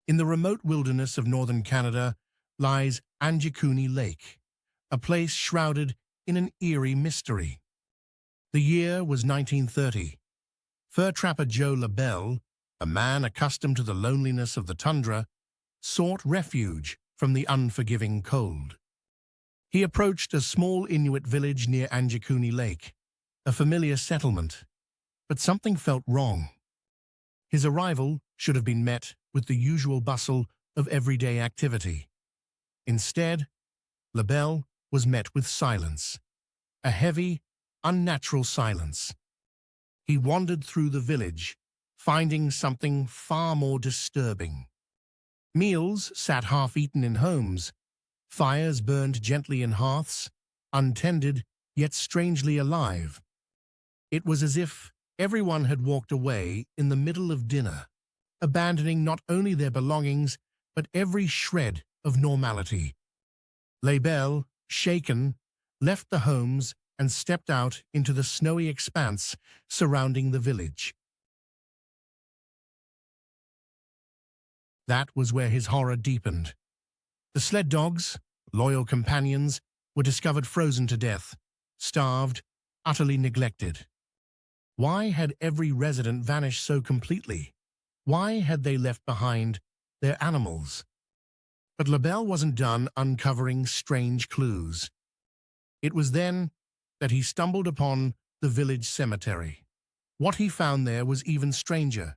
In the remote wilderness of northern Canada lies Angikuni Lake, a place shrouded in an eerie mystery. The year was 1930. Fur trapper Joe Labelle, a man accustomed to the loneliness of the tundra, sought refuge from the unforgiving cold. He approached a small Inuit village near Angikuni Lake, a familiar settlement, but something felt wrong. His arrival should have been met with the usual bustle of everyday activity. Instead, Labelle was met with silence, a heavy, unnatural silence. He wandered through the village, finding something far more disturbing. Meals sat half-eaten in homes, fires burned gently in hearths, untended yet strangely alive. It was as if everyone had walked away in the middle of dinner, abandoning not only their belongings but every shred of normality. Labelle, shaken, left the homes and stepped out into the snowy expanse surrounding the village. That was where his horror deepened. The sled dogs, loyal companions, were discovered frozen to death, starved, utterly neglected. Why had every resident vanished so completely? Why had they left behind their animals? But Labelle wasn't done uncovering strange clues. It was then that he stumbled upon the village cemetery. What he found there was even stranger.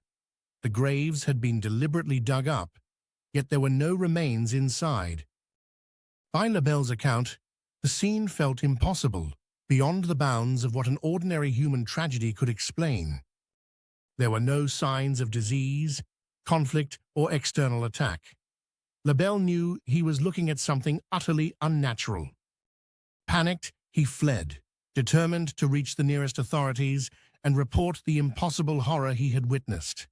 The graves had been deliberately dug up, yet there were no remains inside. By Labelle's account, the scene felt impossible, beyond the bounds of what an ordinary human tragedy could explain. There were no signs of disease, conflict, or external attack. Labelle knew he was looking at something utterly unnatural. Panicked, he fled, determined to reach the nearest authorities and report the impossible horror he had witnessed.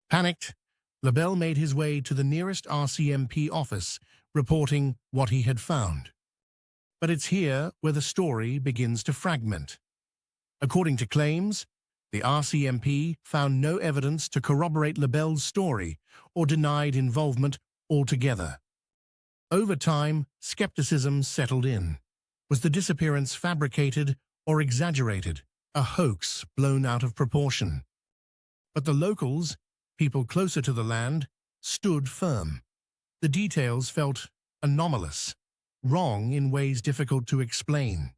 Panicked, Labelle made his way to the nearest RCMP office, reporting what he had found. But it's here where the story begins to fragment. According to claims, the RCMP found no evidence to corroborate Labelle's story or denied involvement altogether. Over time, skepticism settled in. Was the disappearance fabricated or exaggerated, a hoax blown out of proportion? But the locals, people closer to the land, stood firm. The details felt anomalous, wrong in ways difficult to explain.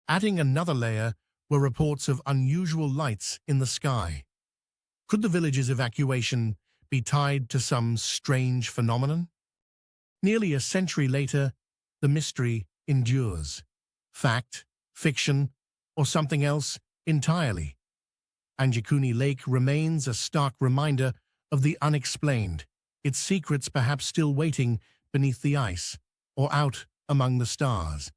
Adding another layer were reports of unusual lights in the sky. Could the village's evacuation be tied to some strange phenomenon? Nearly a century later, the mystery endures. Fact, fiction, or something else entirely. Angikuni Lake remains a stark reminder of the unexplained, its secrets perhaps still waiting beneath the ice or out among the stars.